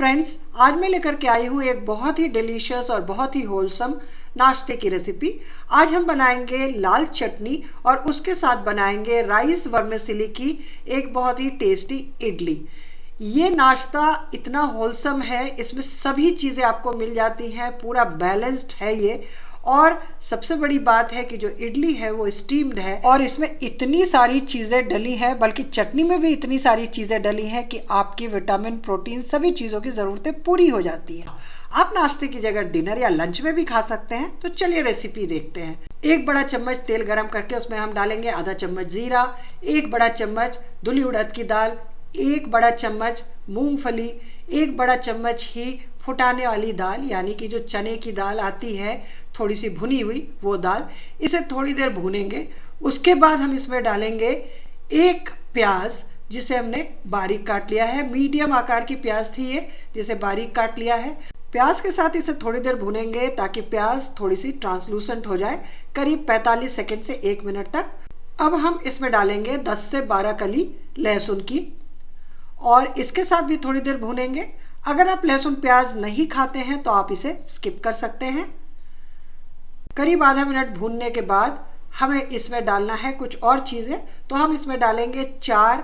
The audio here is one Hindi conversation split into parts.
फ्रेंड्स, आज मैं लेकर के आई हूँ एक बहुत ही डिलीशियस और बहुत ही होलसम नाश्ते की रेसिपी। आज हम बनाएंगे लाल चटनी और उसके साथ बनाएंगे राइस वर्मिसेली की एक बहुत ही टेस्टी इडली। ये नाश्ता इतना होलसम है, इसमें सभी चीज़ें आपको मिल जाती हैं, पूरा बैलेंस्ड है ये। और सबसे बड़ी बात है कि जो इडली है वो स्टीम्ड है और इसमें इतनी सारी चीज़ें डली हैं, बल्कि चटनी में भी इतनी सारी चीज़ें डली हैं कि आपकी विटामिन, प्रोटीन, सभी चीज़ों की ज़रूरतें पूरी हो जाती हैं। आप नाश्ते की जगह डिनर या लंच में भी खा सकते हैं। तो चलिए रेसिपी देखते हैं। एक बड़ा चम्मच तेल गरम करके उसमें हम डालेंगे आधा चम्मच जीरा, एक बड़ा चम्मच धुली उड़द की दाल, एक बड़ा चम्मच मूंगफली, एक बड़ा चम्मच ही फुटाने वाली दाल यानी कि जो चने की दाल आती है थोड़ी सी भुनी हुई, वो दाल। इसे थोड़ी देर भूनेंगे। उसके बाद हम इसमें डालेंगे एक प्याज जिसे हमने बारीक काट लिया है। मीडियम आकार की प्याज थी ये, जिसे बारीक काट लिया है। प्याज के साथ इसे थोड़ी देर भूनेंगे ताकि प्याज थोड़ी सी ट्रांसलूसेंट हो जाए, करीब 45 सेकेंड से 1 मिनट तक। अब हम इसमें डालेंगे 10 से 12 कली लहसुन की और इसके साथ भी थोड़ी देर भूनेंगे। अगर आप लहसुन प्याज नहीं खाते हैं तो आप इसे स्किप कर सकते हैं। करीब आधा मिनट भूनने के बाद हमें इसमें डालना है कुछ और चीज़ें। तो हम इसमें डालेंगे 4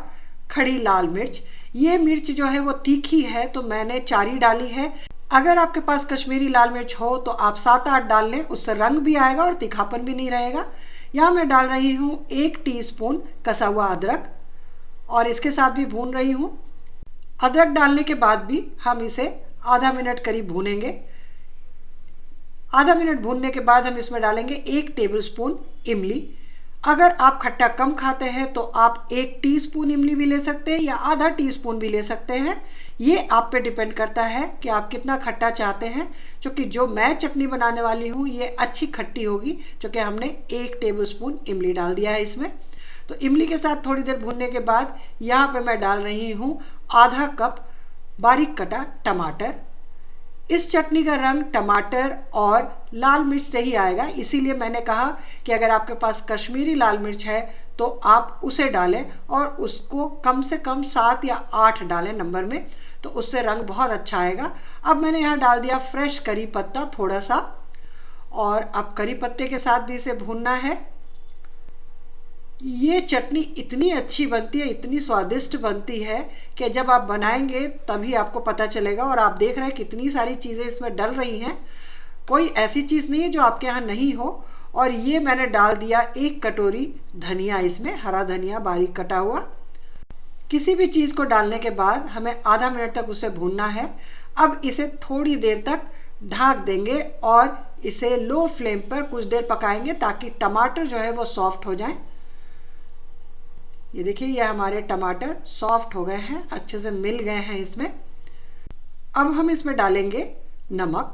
खड़ी लाल मिर्च। ये मिर्च जो है वो तीखी है तो मैंने 4 ही डाली है। अगर आपके पास कश्मीरी लाल मिर्च हो तो आप 7-8 डाल लें, उससे रंग भी आएगा और तीखापन भी नहीं रहेगा। यहाँ मैं डाल रही हूँ 1 टीस्पून कसा हुआ अदरक और इसके साथ भी भून रही हूँ। अदरक डालने के बाद भी हम इसे आधा मिनट करीब भूनेंगे। आधा मिनट भूनने के बाद हम इसमें डालेंगे 1 टेबलस्पून इमली। अगर आप खट्टा कम खाते हैं तो आप 1 टीस्पून इमली भी ले सकते हैं या आधा टीस्पून भी ले सकते हैं। ये आप पे डिपेंड करता है कि आप कितना खट्टा चाहते हैं। क्योंकि जो मैं चटनी बनाने वाली हूँ ये अच्छी खट्टी होगी, क्योंकि हमने 1 टेबलस्पून इमली डाल दिया है इसमें। तो इमली के साथ थोड़ी देर भूनने के बाद यहाँ पे मैं डाल रही हूँ आधा कप बारीक कटा टमाटर। इस चटनी का रंग टमाटर और लाल मिर्च से ही आएगा, इसीलिए मैंने कहा कि अगर आपके पास कश्मीरी लाल मिर्च है तो आप उसे डालें और उसको कम से कम 7 या 8 डालें नंबर में, तो उससे रंग बहुत अच्छा आएगा। अब मैंने यहाँ डाल दिया फ्रेश करी पत्ता थोड़ा सा, और अब करी पत्ते के साथ भी इसे भूनना है। ये चटनी इतनी अच्छी बनती है, इतनी स्वादिष्ट बनती है कि जब आप बनाएंगे तभी आपको पता चलेगा। और आप देख रहे हैं कितनी सारी चीज़ें इसमें डल रही हैं, कोई ऐसी चीज़ नहीं है जो आपके यहाँ नहीं हो। और ये मैंने डाल दिया 1 कटोरी धनिया, इसमें हरा धनिया बारीक कटा हुआ। किसी भी चीज़ को डालने के बाद हमें आधा मिनट तक उसे भूनना है। अब इसे थोड़ी देर तक ढक देंगे और इसे लो फ्लेम पर कुछ देर पकाएंगे ताकि टमाटर जो है वो सॉफ्ट हो जाए। ये देखिए, ये हमारे टमाटर सॉफ्ट हो गए हैं, अच्छे से मिल गए हैं इसमें। अब हम इसमें डालेंगे नमक।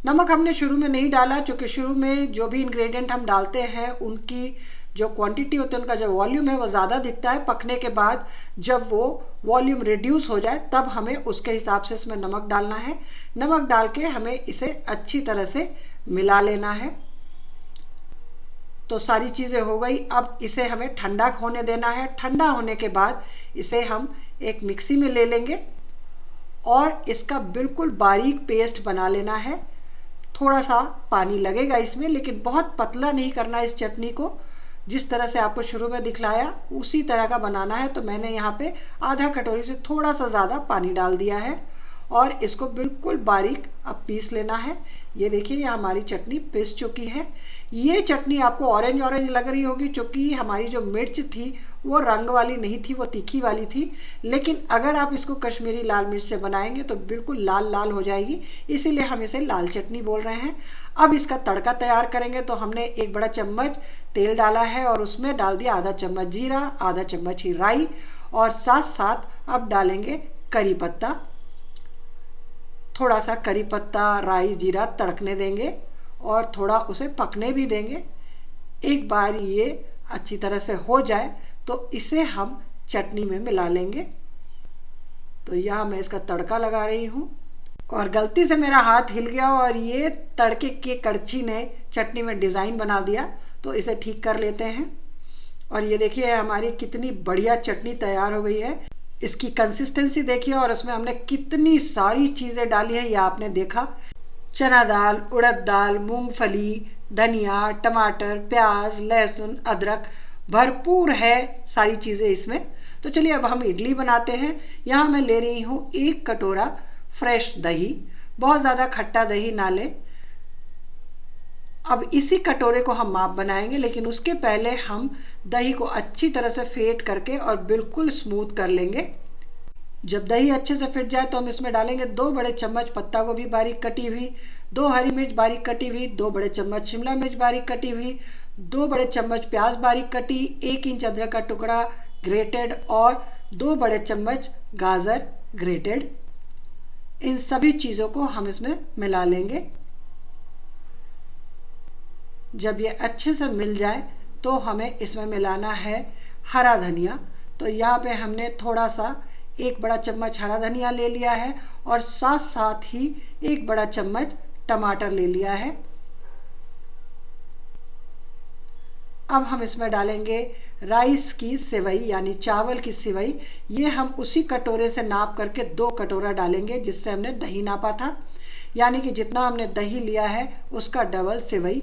नमक हमने शुरू में नहीं डाला क्योंकि शुरू में जो भी इंग्रेडिएंट हम डालते हैं उनकी जो क्वांटिटी होती है, उनका जो वॉल्यूम है वो ज़्यादा दिखता है। पकने के बाद जब वो वॉल्यूम रिड्यूस हो जाए तब हमें उसके हिसाब से इसमें नमक डालना है। नमक डाल के हमें इसे अच्छी तरह से मिला लेना है। तो सारी चीज़ें हो गई। अब इसे हमें ठंडा होने देना है। ठंडा होने के बाद इसे हम एक मिक्सी में ले लेंगे और इसका बिल्कुल बारीक पेस्ट बना लेना है। थोड़ा सा पानी लगेगा इसमें, लेकिन बहुत पतला नहीं करना इस चटनी को। जिस तरह से आपको शुरू में दिखलाया उसी तरह का बनाना है। तो मैंने यहाँ पे आधा कटोरी से थोड़ा सा ज़्यादा पानी डाल दिया है और इसको बिल्कुल बारीक अब पीस लेना है। ये देखिए, ये हमारी चटनी पिस चुकी है। ये चटनी आपको ऑरेंज ऑरेंज लग रही होगी क्योंकि हमारी जो मिर्च थी वो रंग वाली नहीं थी, वो तीखी वाली थी। लेकिन अगर आप इसको कश्मीरी लाल मिर्च से बनाएंगे तो बिल्कुल लाल लाल हो जाएगी, इसीलिए हम इसे लाल चटनी बोल रहे हैं। अब इसका तड़का तैयार करेंगे। तो हमने 1 बड़ा चम्मच तेल डाला है और उसमें डाल दिया आधा चम्मच जीरा, आधा चम्मच ही राई, और साथ साथ अब डालेंगे करी पत्ता। थोड़ा सा करी पत्ता, राई, जीरा तड़कने देंगे और थोड़ा उसे पकने भी देंगे। एक बार ये अच्छी तरह से हो जाए तो इसे हम चटनी में मिला लेंगे। तो यहाँ मैं इसका तड़का लगा रही हूँ और गलती से मेरा हाथ हिल गया और ये तड़के के कड़छी ने चटनी में डिज़ाइन बना दिया, तो इसे ठीक कर लेते हैं। और ये देखिए हमारी कितनी बढ़िया चटनी तैयार हो गई है। इसकी कंसिस्टेंसी देखिए और इसमें हमने कितनी सारी चीज़ें डाली हैं, ये आपने देखा। चना दाल, उड़द दाल, मूंगफली, धनिया, टमाटर, प्याज, लहसुन, अदरक, भरपूर है सारी चीज़ें इसमें। तो चलिए अब हम इडली बनाते हैं। यहाँ मैं ले रही हूँ 1 कटोरा फ्रेश दही, बहुत ज़्यादा खट्टा दही ना लें। अब इसी कटोरे को हम माप बनाएंगे, लेकिन उसके पहले हम दही को अच्छी तरह से फेंट करके और बिल्कुल स्मूथ कर लेंगे। जब दही अच्छे से फिट जाए तो हम इसमें डालेंगे 2 बड़े चम्मच पत्ता गोभी बारीक कटी हुई, 2 हरी मिर्च बारीक कटी हुई, 2 बड़े चम्मच शिमला मिर्च बारीक कटी हुई, 2 बड़े चम्मच प्याज बारीक कटी, 1 इंच अदरक का टुकड़ा ग्रेटेड और 2 बड़े चम्मच गाजर ग्रेटेड। इन सभी चीज़ों को हम इसमें मिला लेंगे। जब ये अच्छे से मिल जाए तो हमें इसमें मिलाना है हरा धनिया। तो यहाँ पे हमने थोड़ा सा 1 बड़ा चम्मच हरा धनिया ले लिया है और साथ साथ ही 1 बड़ा चम्मच टमाटर ले लिया है। अब हम इसमें डालेंगे राइस की सेवई यानी चावल की सेवई। ये हम उसी कटोरे से नाप करके 2 कटोरा डालेंगे जिससे हमने दही नापा था, यानी कि जितना हमने दही लिया है उसका डबल सेवई।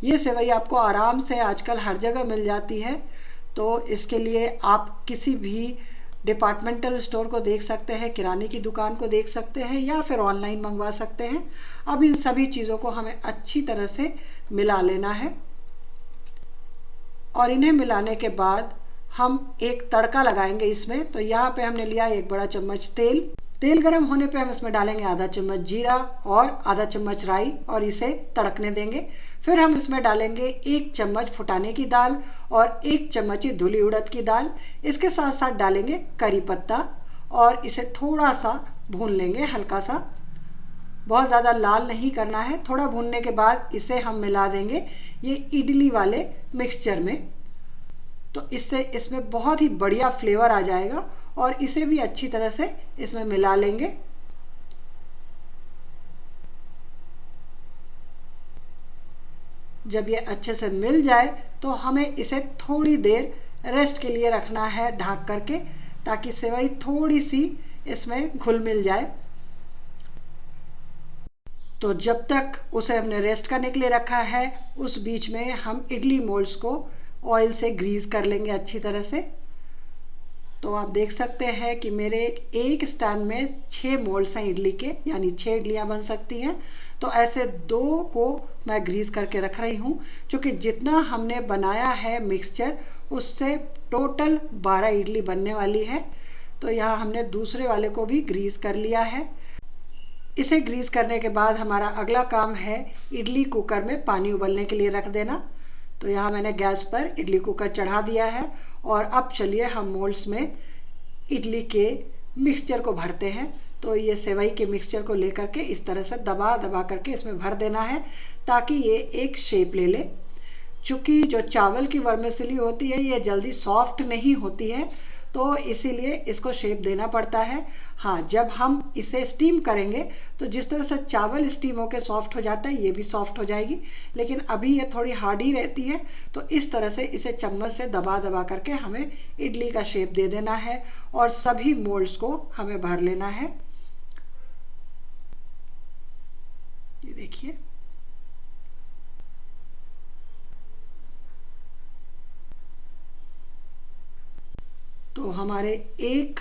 ये सेवई आपको आराम से आजकल हर जगह मिल जाती है, तो इसके लिए आप किसी भी डिपार्टमेंटल स्टोर को देख सकते हैं, किराने की दुकान को देख सकते हैं या फिर ऑनलाइन मंगवा सकते हैं। अब इन सभी चीज़ों को हमें अच्छी तरह से मिला लेना है और इन्हें मिलाने के बाद हम एक तड़का लगाएंगे इसमें। तो यहाँ पे हमने लिया 1 बड़ा चम्मच तेल। तेल गर्म होने पे हम इसमें डालेंगे आधा चम्मच जीरा और आधा चम्मच राई और इसे तड़कने देंगे। फिर हम इसमें डालेंगे 1 चम्मच फुटाने की दाल और 1 चम्मच धुली उड़द की दाल। इसके साथ साथ डालेंगे करी पत्ता और इसे थोड़ा सा भून लेंगे, हल्का सा, बहुत ज़्यादा लाल नहीं करना है। थोड़ा भूनने के बाद इसे हम मिला देंगे ये इडली वाले मिक्सचर में। तो इससे इसमें बहुत ही बढ़िया फ्लेवर आ जाएगा और इसे भी अच्छी तरह से इसमें मिला लेंगे। जब ये अच्छे से मिल जाए तो हमें इसे थोड़ी देर रेस्ट के लिए रखना है ढक करके, ताकि सेवई थोड़ी सी इसमें घुल मिल जाए। तो जब तक उसे हमने रेस्ट करने के लिए रखा है, उस बीच में हम इडली मोल्ड्स को ऑयल से ग्रीस कर लेंगे अच्छी तरह से। तो आप देख सकते हैं कि मेरे एक स्टैंड में 6 मोल्ड्स हैं इडली के, यानी 6 इडलियां बन सकती हैं। तो ऐसे 2 को मैं ग्रीस करके रख रही हूँ, क्योंकि जितना हमने बनाया है मिक्सचर उससे टोटल 12 इडली बनने वाली है। तो यहाँ हमने दूसरे वाले को भी ग्रीस कर लिया है। इसे ग्रीस करने के बाद हमारा अगला काम है इडली कुकर में पानी उबलने के लिए रख देना। तो यहाँ मैंने गैस पर इडली कुकर चढ़ा दिया है और अब चलिए हम मोल्ड्स में इडली के मिक्सचर को भरते हैं। तो ये सेवई के मिक्सचर को लेकर के इस तरह से दबा दबा करके इसमें भर देना है ताकि ये एक शेप ले ले। चूँकि जो चावल की वर्मिसेली होती है ये जल्दी सॉफ्ट नहीं होती है, तो इसीलिए इसको शेप देना पड़ता है। हाँ, जब हम इसे स्टीम करेंगे तो जिस तरह से चावल स्टीम होकर सॉफ्ट हो जाता है ये भी सॉफ्ट हो जाएगी, लेकिन अभी ये थोड़ी हार्ड ही रहती है। तो इस तरह से इसे चम्मच से दबा दबा करके हमें इडली का शेप दे देना है और सभी मोल्ड्स को हमें भर लेना है। ये देखिए, तो हमारे एक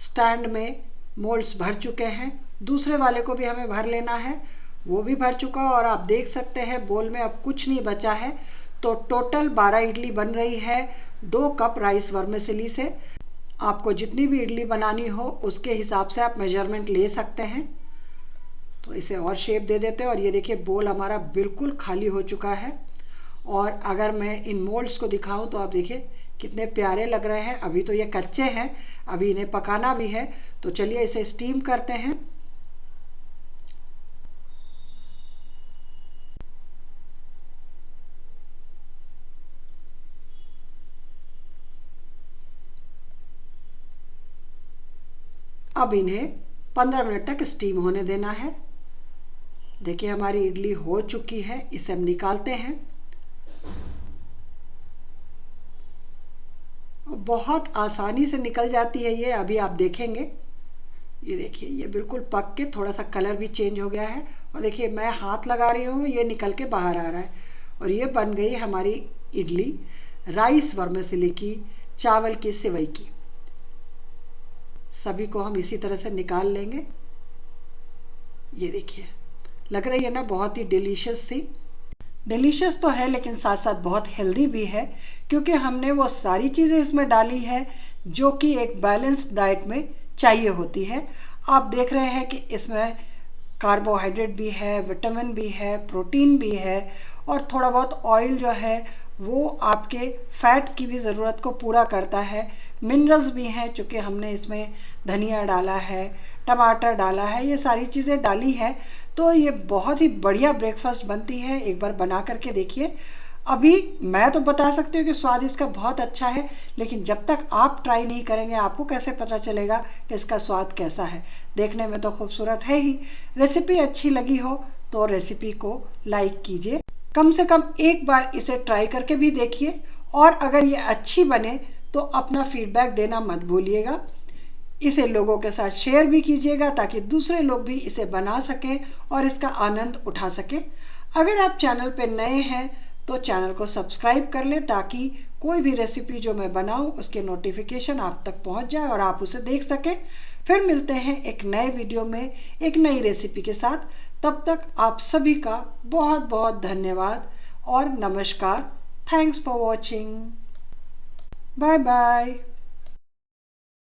स्टैंड में मोल्ड्स भर चुके हैं। दूसरे वाले को भी हमें भर लेना है, वो भी भर चुका और आप देख सकते हैं बोल में अब कुछ नहीं बचा है। तो टोटल 12 इडली बन रही है 2 कप राइस वर्मिसेली से। आपको जितनी भी इडली बनानी हो उसके हिसाब से आप मेजरमेंट ले सकते हैं। तो इसे और शेप दे देते हैं और ये देखिए बोल हमारा बिल्कुल खाली हो चुका है। और अगर मैं इन मोल्ड्स को दिखाऊं तो आप देखिए कितने प्यारे लग रहे हैं। अभी तो ये कच्चे हैं, अभी इन्हें पकाना भी है। तो चलिए इसे स्टीम करते हैं। अब इन्हें 15 मिनट तक स्टीम होने देना है। देखिए हमारी इडली हो चुकी है, इसे हम निकालते हैं। बहुत आसानी से निकल जाती है ये। अभी आप देखेंगे, ये देखिए ये बिल्कुल पक के थोड़ा सा कलर भी चेंज हो गया है। और देखिए मैं हाथ लगा रही हूँ, ये निकल के बाहर आ रहा है। और ये बन गई हमारी इडली राइस वर्मिसेली की, चावल की सेवई की। सभी को हम इसी तरह से निकाल लेंगे। ये देखिए लग रही है ना बहुत ही डिलीशियस सी। डिलीशियस तो है लेकिन साथ साथ बहुत हेल्दी भी है, क्योंकि हमने वो सारी चीज़ें इसमें डाली है जो कि एक बैलेंस्ड डाइट में चाहिए होती है। आप देख रहे हैं कि इसमें कार्बोहाइड्रेट भी है, विटामिन भी है, प्रोटीन भी है, और थोड़ा बहुत ऑयल जो है वो आपके फैट की भी ज़रूरत को पूरा करता है। मिनरल्स भी हैं, चूँकि हमने इसमें धनिया डाला है, टमाटर डाला है, ये सारी चीज़ें डाली है, तो ये बहुत ही बढ़िया ब्रेकफास्ट बनती है। एक बार बना करके देखिए। अभी मैं तो बता सकती हूँ कि स्वाद इसका बहुत अच्छा है, लेकिन जब तक आप ट्राई नहीं करेंगे आपको कैसे पता चलेगा कि इसका स्वाद कैसा है। देखने में तो खूबसूरत है ही। रेसिपी अच्छी लगी हो तो रेसिपी को लाइक कीजिए, कम से कम एक बार इसे ट्राई करके भी देखिए। और अगर ये अच्छी बने तो अपना फीडबैक देना मत भूलिएगा। इसे लोगों के साथ शेयर भी कीजिएगा ताकि दूसरे लोग भी इसे बना सकें और इसका आनंद उठा सकें। अगर आप चैनल पर नए हैं तो चैनल को सब्सक्राइब कर लें ताकि कोई भी रेसिपी जो मैं बनाऊं उसके नोटिफिकेशन आप तक पहुंच जाए और आप उसे देख सकें। फिर मिलते हैं एक नए वीडियो में एक नई रेसिपी के साथ। तब तक आप सभी का बहुत बहुत धन्यवाद और नमस्कार। Thanks for watching. Bye bye.